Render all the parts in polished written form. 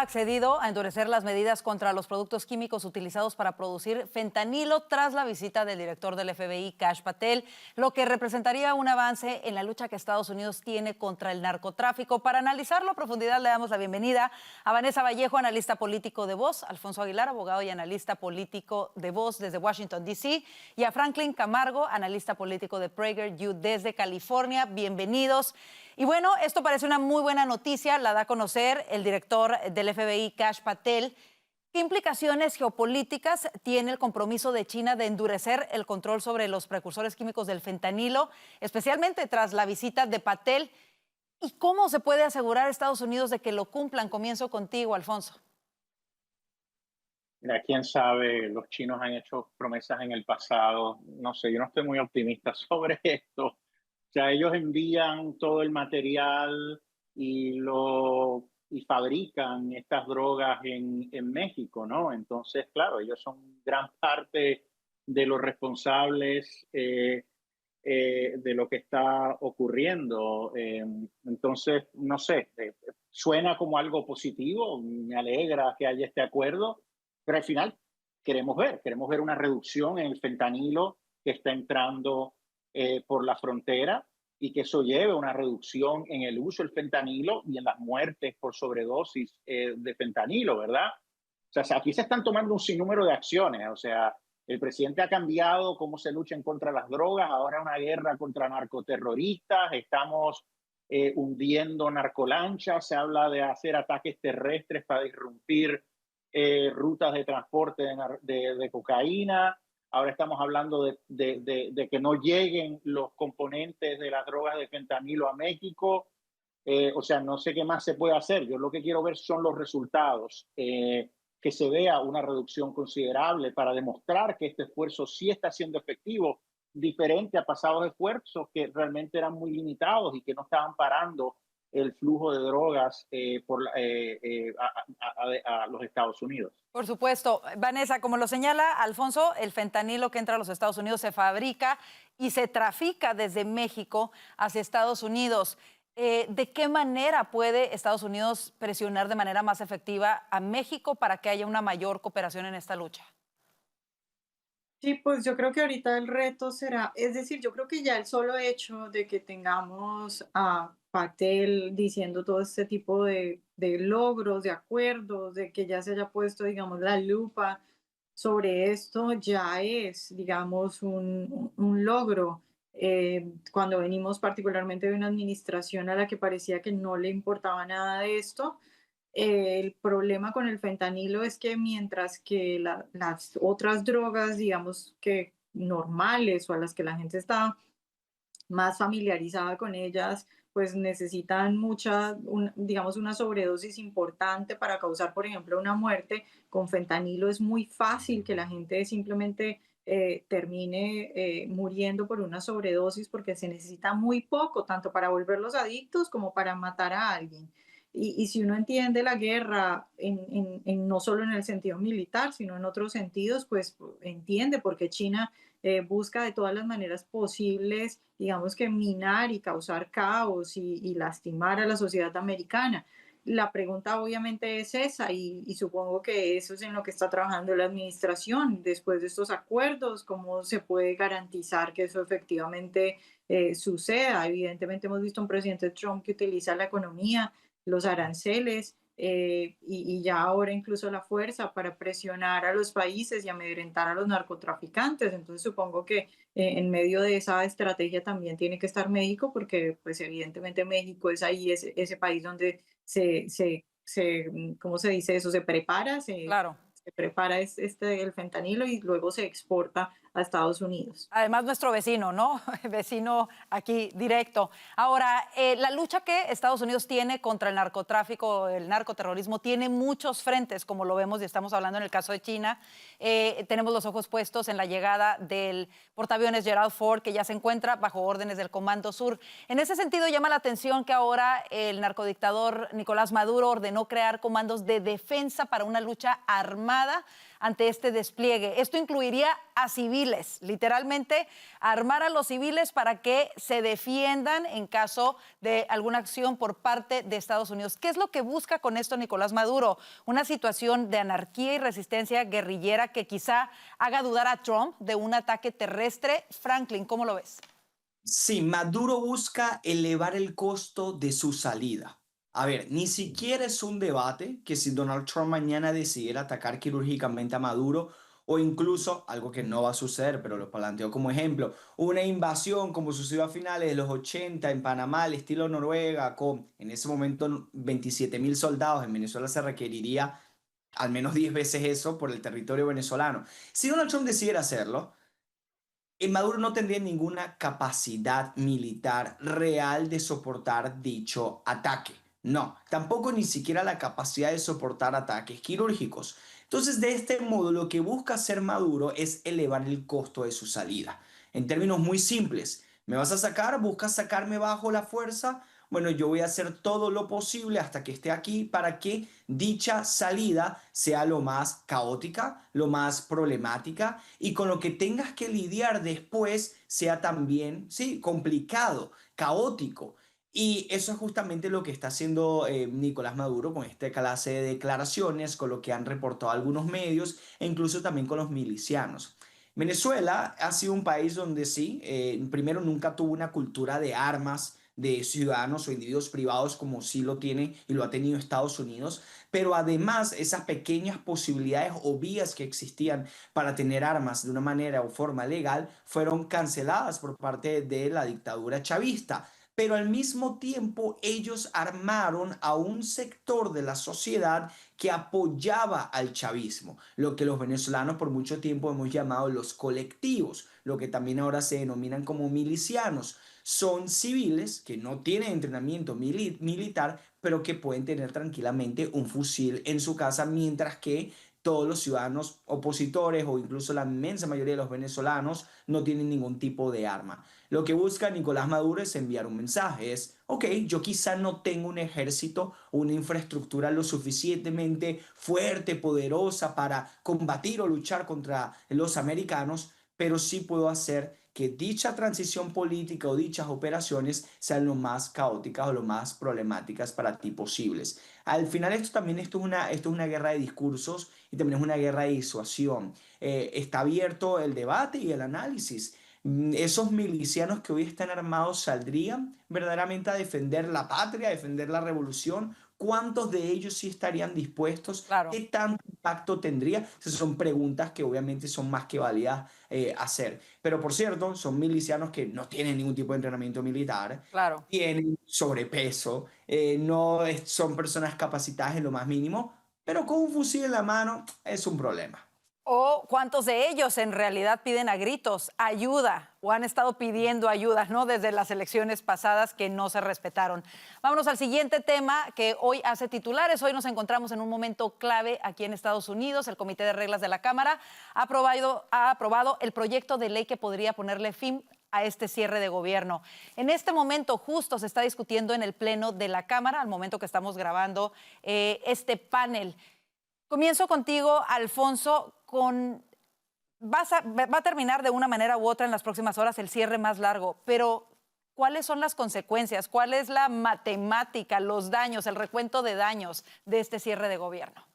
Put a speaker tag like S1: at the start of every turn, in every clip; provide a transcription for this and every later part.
S1: accedido a endurecer las medidas contra los productos químicos utilizados para producir fentanilo tras la visita del director del FBI, Kash Patel, lo que representaría un avance en la lucha que Estados Unidos tiene contra el narcotráfico. Para analizarlo a profundidad, le damos la bienvenida a Vanessa Vallejo, analista político de Voz, Alfonso Aguilar, abogado y analista político de Voz desde Washington, D.C., y a Franklin Camargo, analista político de PragerU desde California. Bienvenidos. Y bueno, esto parece una muy buena noticia, la da a conocer el director del FBI, Kash Patel. ¿Qué implicaciones geopolíticas tiene el compromiso de China de endurecer el control sobre los precursores químicos del fentanilo, especialmente tras la visita de Patel? ¿Y cómo se puede asegurar a Estados Unidos de que lo cumplan? Comienzo contigo, Alfonso.
S2: Mira, quién sabe, los chinos han hecho promesas en el pasado. No sé, yo no estoy muy optimista sobre esto. O sea, ellos envían todo el material y fabrican estas drogas en México, ¿no? Entonces, claro, ellos son gran parte de los responsables de lo que está ocurriendo. Entonces, no sé, suena como algo positivo, me alegra que haya este acuerdo, pero al final queremos ver una reducción en el fentanilo que está entrando por la frontera y que eso lleve a una reducción en el uso del fentanilo y en las muertes por sobredosis de fentanilo, ¿verdad? O sea, aquí se están tomando un sinnúmero de acciones. O sea, el presidente ha cambiado cómo se lucha en contra de las drogas, ahora una guerra contra narcoterroristas, estamos hundiendo narcolanchas, se habla de hacer ataques terrestres para disrumpir rutas de transporte de cocaína. Ahora estamos hablando de que no lleguen los componentes de las drogas de fentanilo a México. O sea, no sé qué más se puede hacer. Yo lo que quiero ver son los resultados, que se vea una reducción considerable para demostrar que este esfuerzo sí está siendo efectivo, diferente a pasados esfuerzos que realmente eran muy limitados y que no estaban parando el flujo de drogas a los Estados Unidos.
S1: Por supuesto. Vanessa, como lo señala Alfonso, el fentanilo que entra a los Estados Unidos se fabrica y se trafica desde México hacia Estados Unidos. ¿De qué manera puede Estados Unidos presionar de manera más efectiva a México para que haya una mayor cooperación en esta lucha?
S3: Sí, pues yo creo que ahorita el reto será, es decir, yo creo que ya el solo hecho de que tengamos a Patel diciendo todo este tipo de logros, de acuerdos, de que ya se haya puesto, digamos, la lupa sobre esto, ya es, digamos, un logro. Cuando venimos particularmente de una administración a la que parecía que no le importaba nada de esto, el problema con el fentanilo es que mientras que las otras drogas, digamos que normales o a las que la gente está más familiarizada con ellas, pues necesitan digamos, una sobredosis importante para causar, por ejemplo, una muerte. Con fentanilo es muy fácil que la gente simplemente termine muriendo por una sobredosis porque se necesita muy poco, tanto para volverlos adictos como para matar a alguien. Y si uno entiende la guerra no solo en el sentido militar, sino en otros sentidos, pues entiende por qué China busca de todas las maneras posibles, digamos que minar y causar caos y lastimar a la sociedad americana. La pregunta obviamente es esa y supongo que eso es en lo que está trabajando la administración después de estos acuerdos, cómo se puede garantizar que eso efectivamente suceda. Evidentemente hemos visto un presidente Trump que utiliza la economía, los aranceles y ya ahora incluso la fuerza para presionar a los países y amedrentar a los narcotraficantes. Entonces supongo que en medio de esa estrategia también tiene que estar México, porque pues evidentemente México es ahí ese país donde ¿cómo se dice eso? Se prepara,
S1: Claro.
S3: se prepara el fentanilo y luego se exporta a Estados Unidos.
S1: Además, nuestro vecino, ¿no? Vecino aquí directo. Ahora, la lucha que Estados Unidos tiene contra el narcotráfico, el narcoterrorismo, tiene muchos frentes, como lo vemos y estamos hablando en el caso de China. Tenemos los ojos puestos en la llegada del portaaviones Gerald Ford, que ya se encuentra bajo órdenes del Comando Sur. En ese sentido, llama la atención que ahora el narcodictador Nicolás Maduro ordenó crear comandos de defensa para una lucha armada ante este despliegue. Esto incluiría a civiles, literalmente armar a los civiles para que se defiendan en caso de alguna acción por parte de Estados Unidos. ¿Qué es lo que busca con esto Nicolás Maduro? Una situación de anarquía y resistencia guerrillera que quizá haga dudar a Trump de un ataque terrestre. Franklin, ¿cómo lo ves?
S4: Sí, Maduro busca elevar el costo de su salida. A ver, ni siquiera es un debate que si Donald Trump mañana decidiera atacar quirúrgicamente a Maduro o incluso, algo que no va a suceder, pero lo planteo como ejemplo, una invasión como sucedió a finales de los 80 en Panamá, al estilo Noruega, con en ese momento 27.000 soldados. En Venezuela se requeriría al menos 10 veces eso por el territorio venezolano. Si Donald Trump decidiera hacerlo, Maduro no tendría ninguna capacidad militar real de soportar dicho ataque. No, tampoco ni siquiera la capacidad de soportar ataques quirúrgicos. Entonces, de este modo, lo que busca hacer Maduro es elevar el costo de su salida. En términos muy simples, ¿me vas a sacar? ¿Buscas sacarme bajo la fuerza? Bueno, yo voy a hacer todo lo posible hasta que esté aquí para que dicha salida sea lo más caótica, lo más problemática y con lo que tengas que lidiar después sea también, sí, complicado, caótico. Y eso es justamente lo que está haciendo Nicolás Maduro con esta clase de declaraciones, con lo que han reportado algunos medios e incluso también con los milicianos. Venezuela ha sido un país donde sí, primero nunca tuvo una cultura de armas de ciudadanos o individuos privados como sí lo tiene y lo ha tenido Estados Unidos, pero además esas pequeñas posibilidades o vías que existían para tener armas de una manera o forma legal fueron canceladas por parte de la dictadura chavista. Pero al mismo tiempo ellos armaron a un sector de la sociedad que apoyaba al chavismo, lo que los venezolanos por mucho tiempo hemos llamado los colectivos, lo que también ahora se denominan como milicianos. Son civiles que no tienen entrenamiento militar, pero que pueden tener tranquilamente un fusil en su casa, mientras que todos los ciudadanos opositores o incluso la inmensa mayoría de los venezolanos no tienen ningún tipo de arma. Lo que busca Nicolás Maduro es enviar un mensaje, es, ok, yo quizá no tengo un ejército, una infraestructura lo suficientemente fuerte, poderosa para combatir o luchar contra los americanos, pero sí puedo hacer que dicha transición política o dichas operaciones sean lo más caóticas o lo más problemáticas para ti posibles. Al final esto es una guerra de discursos y también es una guerra de disuasión. Está abierto el debate y el análisis. Esos milicianos que hoy están armados saldrían verdaderamente a defender la patria, a defender la revolución. ¿Cuántos de ellos sí estarían dispuestos?
S1: Claro.
S4: ¿Qué tanto impacto tendría? Esas son preguntas que obviamente son más que válidas hacer. Pero por cierto, son milicianos que no tienen ningún tipo de entrenamiento militar,
S1: Claro.
S4: tienen sobrepeso, son personas capacitadas en lo más mínimo, pero con un fusil en la mano es un problema.
S1: ¿O cuántos de ellos en realidad piden a gritos ayuda o han estado pidiendo ayuda, ¿no? Desde las elecciones pasadas que no se respetaron? Vámonos al siguiente tema que hoy hace titulares. Hoy nos encontramos en un momento clave aquí en Estados Unidos. El Comité de Reglas de la Cámara ha aprobado el proyecto de ley que podría ponerle fin a este cierre de gobierno. En este momento justo se está discutiendo en el Pleno de la Cámara, al momento que estamos grabando este panel. Comienzo contigo, Alfonso, va a terminar de una manera u otra en las próximas horas el cierre más largo, pero ¿cuáles son las consecuencias? ¿Cuál es la matemática, los daños, el recuento de daños de este cierre de gobierno?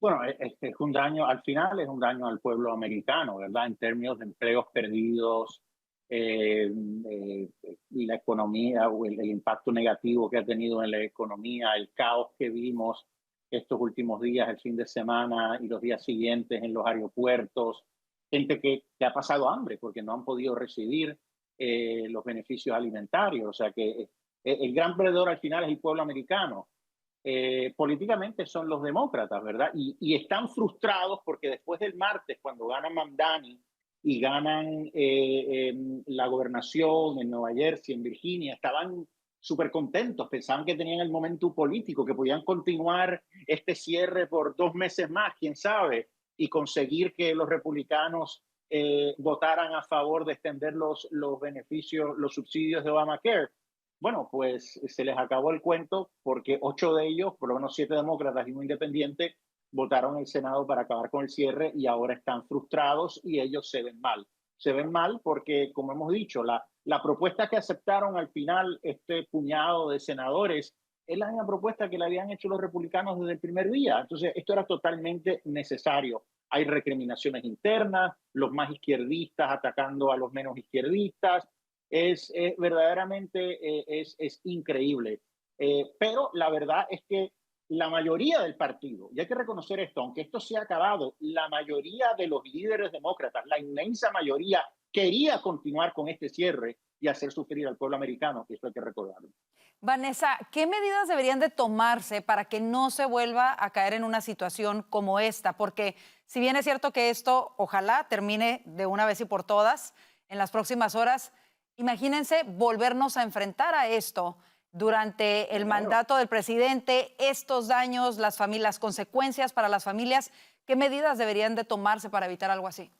S2: Bueno, es un daño, al final es un daño al pueblo americano, ¿verdad? En términos de empleos perdidos, la economía o el impacto negativo que ha tenido en la economía, el caos que vimos estos últimos días, el fin de semana y los días siguientes en los aeropuertos, gente que ha pasado hambre porque no han podido recibir los beneficios alimentarios. O sea que el gran perdedor al final es el pueblo americano. Políticamente son los demócratas, ¿verdad? Y están frustrados porque después del martes, cuando gana Mamdani y ganan la gobernación en Nueva Jersey, en Virginia, estaban súper contentos, pensaban que tenían el momento político, que podían continuar este cierre por 2 meses más, quién sabe, y conseguir que los republicanos votaran a favor de extender los beneficios, los subsidios de Obamacare. Bueno, pues se les acabó el cuento porque 8 de ellos, por lo menos 7 demócratas y un independiente, votaron el Senado para acabar con el cierre y ahora están frustrados y ellos se ven mal. Se ven mal porque, como hemos dicho, la propuesta que aceptaron al final este puñado de senadores es la misma propuesta que le habían hecho los republicanos desde el primer día. Entonces, esto era totalmente necesario. Hay recriminaciones internas, los más izquierdistas atacando a los menos izquierdistas. Verdaderamente es increíble. Pero la verdad es que la mayoría del partido, y hay que reconocer esto, aunque esto se ha acabado, la mayoría de los líderes demócratas, la inmensa mayoría, quería continuar con este cierre y hacer sufrir al pueblo americano, que eso hay que recordarlo.
S1: Vanessa, ¿qué medidas deberían de tomarse para que no se vuelva a caer en una situación como esta? Porque si bien es cierto que esto ojalá termine de una vez y por todas en las próximas horas, imagínense volvernos a enfrentar a esto durante el mandato del presidente, estos daños, las consecuencias para las familias. ¿Qué medidas deberían de tomarse para evitar algo así?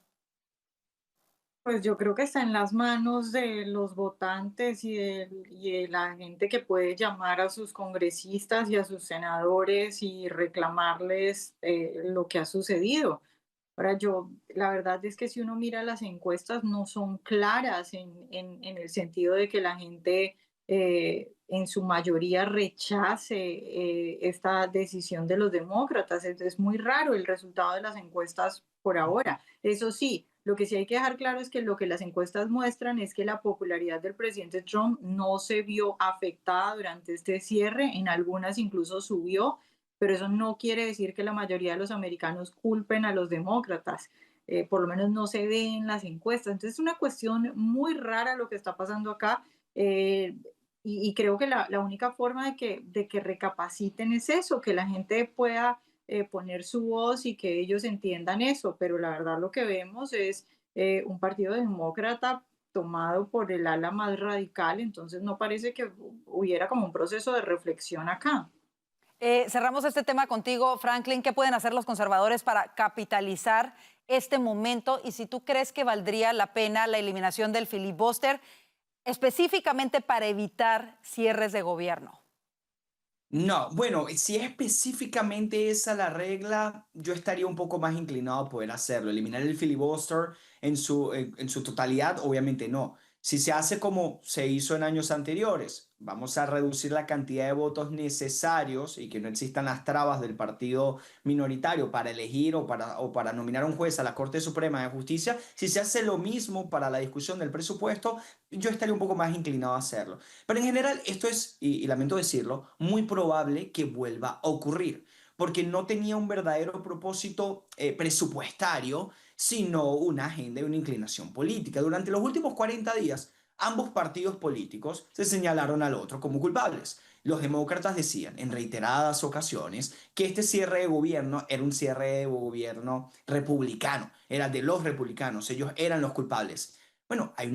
S3: Pues yo creo que está en las manos de los votantes y de la gente que puede llamar a sus congresistas y a sus senadores y reclamarles lo que ha sucedido. Ahora la verdad es que si uno mira las encuestas no son claras en el sentido de que la gente en su mayoría rechace esta decisión de los demócratas. Es muy raro el resultado de las encuestas por ahora. Eso sí, lo que sí hay que dejar claro es que lo que las encuestas muestran es que la popularidad del presidente Trump no se vio afectada durante este cierre, en algunas incluso subió, pero eso no quiere decir que la mayoría de los americanos culpen a los demócratas. Por lo menos no se ve en las encuestas. Entonces es una cuestión muy rara lo que está pasando acá. Y creo que la única forma de que recapaciten es eso, que la gente pueda poner su voz y que ellos entiendan eso. Pero la verdad lo que vemos es un partido demócrata tomado por el ala más radical, entonces no parece que hubiera como un proceso de reflexión acá.
S1: Cerramos este tema contigo, Franklin. ¿Qué pueden hacer los conservadores para capitalizar este momento? Y si tú crees que valdría la pena la eliminación del filibuster, específicamente para evitar cierres de gobierno.
S4: No, bueno, si es específicamente esa la regla, yo estaría un poco más inclinado a poder hacerlo. Eliminar el filibuster en su totalidad, obviamente no. Si se hace como se hizo en años anteriores, vamos a reducir la cantidad de votos necesarios y que no existan las trabas del partido minoritario para elegir o para nominar a un juez a la Corte Suprema de Justicia. Si se hace lo mismo para la discusión del presupuesto, yo estaría un poco más inclinado a hacerlo. Pero en general esto es, y lamento decirlo, muy probable que vuelva a ocurrir, porque no tenía un verdadero propósito presupuestario, sino una agenda y una inclinación política. Durante los últimos 40 días, ambos partidos políticos se señalaron al otro como culpables. Los demócratas decían en reiteradas ocasiones que este cierre de gobierno era un cierre de gobierno republicano, era de los republicanos, ellos eran los culpables. Bueno, hay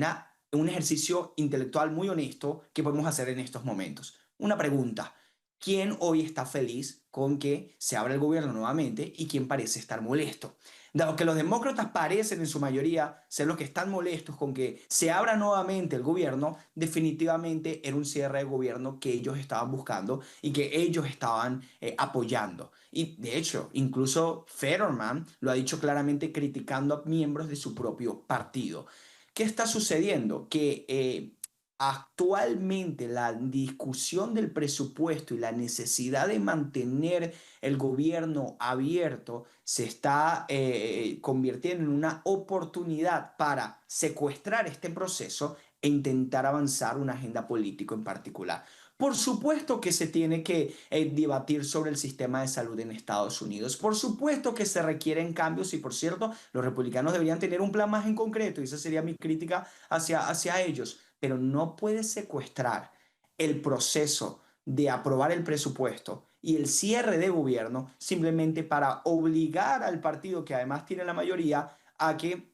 S4: un ejercicio intelectual muy honesto que podemos hacer en estos momentos. Una pregunta: ¿quién hoy está feliz con que se abra el gobierno nuevamente y quién parece estar molesto? Dado que los demócratas parecen en su mayoría ser los que están molestos con que se abra nuevamente el gobierno, definitivamente era un cierre de gobierno que ellos estaban buscando y que ellos estaban apoyando. Y de hecho, incluso Fetterman lo ha dicho claramente criticando a miembros de su propio partido. ¿Qué está sucediendo? Que actualmente la discusión del presupuesto y la necesidad de mantener el gobierno abierto se está convirtiendo en una oportunidad para secuestrar este proceso e intentar avanzar una agenda política en particular. Por supuesto que se tiene que debatir sobre el sistema de salud en Estados Unidos. Por supuesto que se requieren cambios y, por cierto, los republicanos deberían tener un plan más en concreto y esa sería mi crítica hacia ellos. Pero no puede secuestrar el proceso de aprobar el presupuesto y el cierre de gobierno simplemente para obligar al partido, que además tiene la mayoría, a que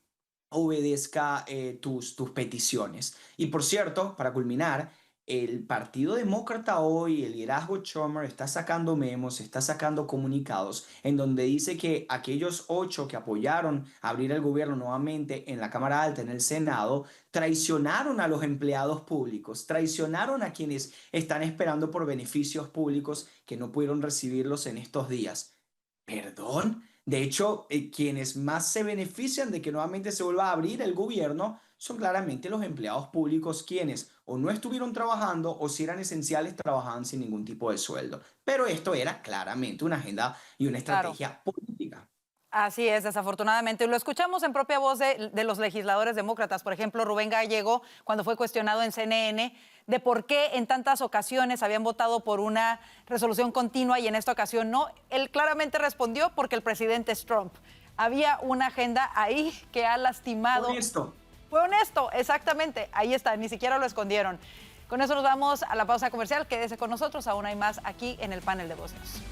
S4: obedezca tus peticiones. Y por cierto, para culminar, el Partido Demócrata hoy, el liderazgo Schumer, está sacando memos, está sacando comunicados en donde dice que aquellos 8 que apoyaron abrir el gobierno nuevamente en la Cámara Alta, en el Senado, traicionaron a los empleados públicos, traicionaron a quienes están esperando por beneficios públicos que no pudieron recibirlos en estos días. Perdón. De hecho, quienes más se benefician de que nuevamente se vuelva a abrir el gobierno son claramente los empleados públicos, quienes o no estuvieron trabajando o si eran esenciales trabajaban sin ningún tipo de sueldo. Pero esto era claramente una agenda y una
S1: Claro.
S4: estrategia política.
S1: Así es, desafortunadamente. Lo escuchamos en propia voz de los legisladores demócratas. Por ejemplo, Rubén Gallego, cuando fue cuestionado en CNN de por qué en tantas ocasiones habían votado por una resolución continua y en esta ocasión no. Él claramente respondió porque el presidente es Trump. Había una agenda ahí que ha lastimado.
S4: Honesto.
S1: Fue honesto, exactamente. Ahí está, ni siquiera lo escondieron. Con eso nos vamos a la pausa comercial. Quédese con nosotros, aún hay más aquí en el panel de Voz News.